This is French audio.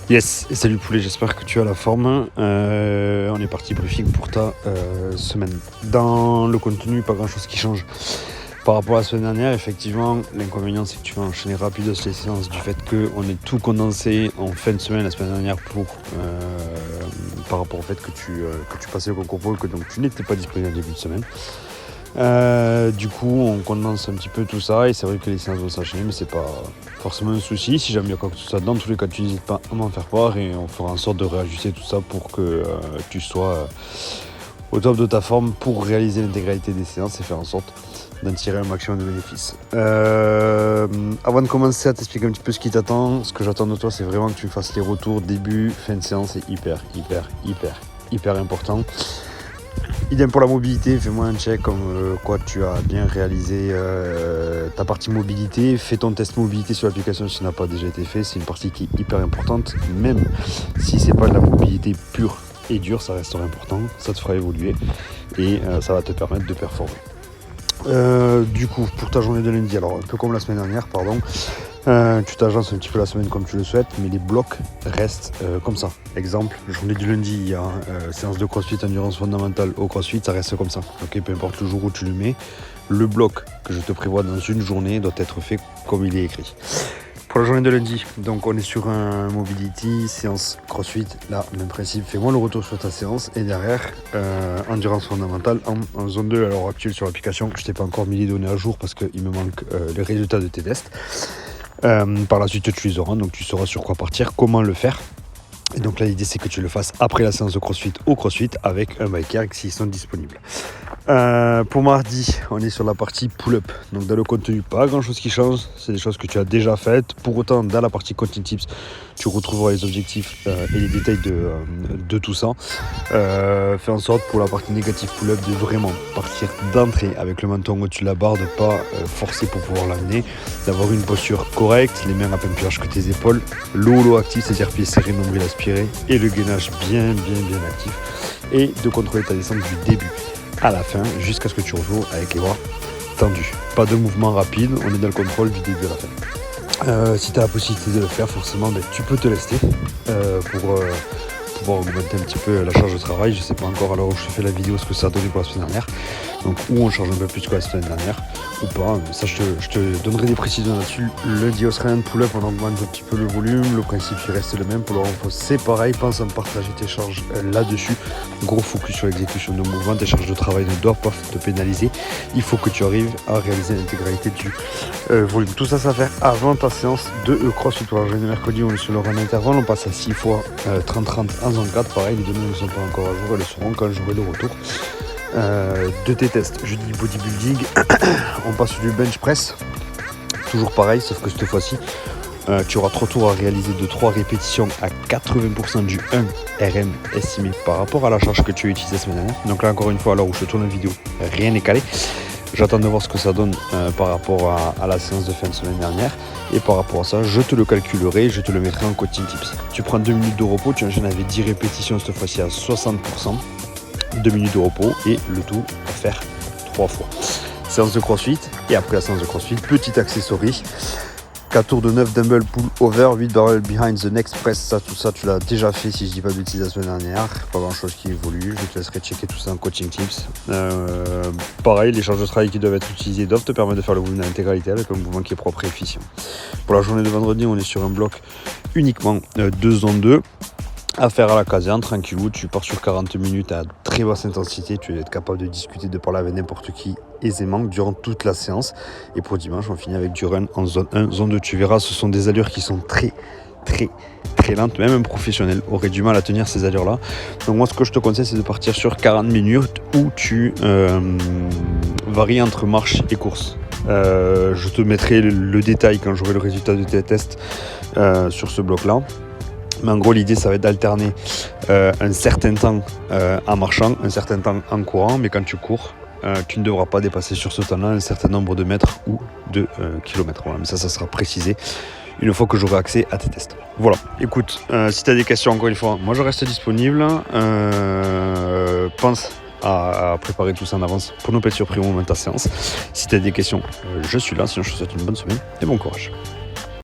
Yes, et salut poulet, j'espère que tu as la forme. On est parti briefing pour ta semaine. Dans le contenu, pas grand chose qui change. Par rapport à la semaine dernière, effectivement, l'inconvénient c'est que tu vas enchaîner rapide les séances du fait qu'on est tout condensé en fin de semaine la semaine dernière par rapport au fait que tu passais le concours Pôle, que donc tu n'étais pas disponible en début de semaine. Du coup, on condense un petit peu tout ça et c'est vrai que les séances vont s'enchaîner, mais c'est pas forcément un souci. Si jamais il y a quoi que ce soit, dans tous les cas, tu n'hésites pas à m'en faire part et on fera en sorte de réajuster tout ça pour que tu sois au top de ta forme pour réaliser l'intégralité des séances et faire en sorte d'en tirer un maximum de bénéfices. Avant de commencer à t'expliquer un petit peu ce qui t'attend, ce que j'attends de toi, c'est vraiment que tu fasses les retours début, fin de séance. C'est hyper important. Idem pour la mobilité, fais-moi un check comme quoi tu as bien réalisé ta partie mobilité. Fais ton test mobilité sur l'application si ça n'a pas déjà été fait. C'est une partie qui est hyper importante, même si c'est pas de la mobilité pure et dure, ça restera important, ça te fera évoluer et ça va te permettre de performer. Du coup, pour ta journée de lundi, alors un peu comme la semaine dernière, tu t'agences un petit peu la semaine comme tu le souhaites, mais les blocs restent comme ça. Exemple, journée du lundi, il y a séance de crossfit, endurance fondamentale au crossfit, ça reste comme ça. Ok, peu importe le jour où tu le mets, le bloc que je te prévois dans une journée doit être fait comme il est écrit. Pour la journée de lundi, donc on est sur un mobility, séance crossfit, là, même principe, fais-moi le retour sur ta séance et derrière, endurance fondamentale en zone 2 à l'heure actuelle sur l'application. Je ne t'ai pas encore mis les données à jour parce qu'il me manque les résultats de tes tests. Par la suite, tu les auras, donc tu sauras sur quoi partir, comment le faire. Et donc là, l'idée, c'est que tu le fasses après la séance de crossfit au crossfit avec un bike erg s'ils sont disponibles. Pour mardi, on est sur la partie pull-up. Donc dans le contenu, pas grand chose qui change. C'est des choses que tu as déjà faites. Pour autant, dans la partie coaching tips, tu retrouveras les objectifs et les détails de tout ça. Fais en sorte pour la partie négative pull-up de vraiment partir d'entrée avec le menton au-dessus de la barre, de ne pas forcer pour pouvoir l'amener, d'avoir une posture correcte, les mains à peine plus larges que tes épaules, le holo actif, c'est-à-dire pieds serrés, nombril aspiré, et le gainage bien actif, et de contrôler ta descente du début à la fin jusqu'à ce que tu retrouves avec les bras tendus. Pas de mouvement rapide, on est dans le contrôle du début à la fin. Si tu as la possibilité de le faire, forcément tu peux te lester pour pouvoir augmenter un petit peu la charge de travail. Je sais pas encore à l'heure où je fais la vidéo ce que ça a donné pour la semaine dernière, donc où on charge un peu plus que la semaine dernière ou pas, ça je te donnerai des précisions là-dessus. Lundi Australian pull-up, on augmente un petit peu le volume, le principe il reste le même. Pour le renfort c'est pareil, pense à me partager tes charges là-dessus, gros focus sur l'exécution de mouvement. Tes charges de travail ne doivent pas te pénaliser, il faut que tu arrives à réaliser l'intégralité du volume. Tout ça, ça va faire avant ta séance de crossfit. Alors, le mercredi on est sur le run intervalle, on passe à 6 fois 30-30 en zone 4, pareil, les données ne sont pas encore à jour, elles le seront quand j'aurai le retour de tes tests. Jeudi bodybuilding, on passe du bench press, toujours pareil, sauf que cette fois-ci tu auras 3 tours à réaliser de 3 répétitions à 80% du 1 RM estimé par rapport à la charge que tu as utilisée la semaine dernière. Donc là encore une fois, à l'heure où je tourne la vidéo, rien n'est calé. J'attends de voir ce que ça donne par rapport à la séance de fin de semaine dernière. Et par rapport à ça, je te le calculerai, je te le mettrai en coaching tips. Tu prends 2 minutes de repos, tu enchaînes avec 10 répétitions cette fois-ci à 60%. 2 minutes de repos et le tout à faire 3 fois. Séance de crossfit et après la séance de crossfit, petit accessory. 4 tours de 9 dumbbell pull over, 8 barrel behind the next press, ça tout ça tu l'as déjà fait si je dis pas de bêtises la semaine dernière, pas grand chose qui évolue, je te laisserai checker tout ça en coaching tips. Pareil, les charges de travail qui doivent être utilisées doivent te permettre de faire le volume à l'intégralité avec un mouvement qui est propre et efficient. Pour la journée de vendredi, on est sur un bloc uniquement de zone 2. À faire à la caserne, tranquillou, tu pars sur 40 minutes à très basse intensité, tu vas être capable de discuter, de parler avec n'importe qui aisément durant toute la séance. Et pour dimanche, on finit avec du run en zone 1, zone 2, tu verras, ce sont des allures qui sont très lentes, même un professionnel aurait du mal à tenir ces allures-là. Donc moi, ce que je te conseille, c'est de partir sur 40 minutes où tu varies entre marche et course. Je te mettrai le détail quand j'aurai le résultat de tes tests sur ce bloc-là. Mais en gros, l'idée, ça va être d'alterner un certain temps en marchant, un certain temps en courant. Mais quand tu cours, tu ne devras pas dépasser sur ce temps-là un certain nombre de mètres ou de kilomètres. Voilà, mais ça sera précisé une fois que j'aurai accès à tes tests. Voilà, écoute, si tu as des questions, encore une fois, moi je reste disponible. Pense à préparer tout ça en avance pour ne pas être surpris au moment de ta séance. Si tu as des questions, je suis là. Sinon, je te souhaite une bonne semaine et bon courage.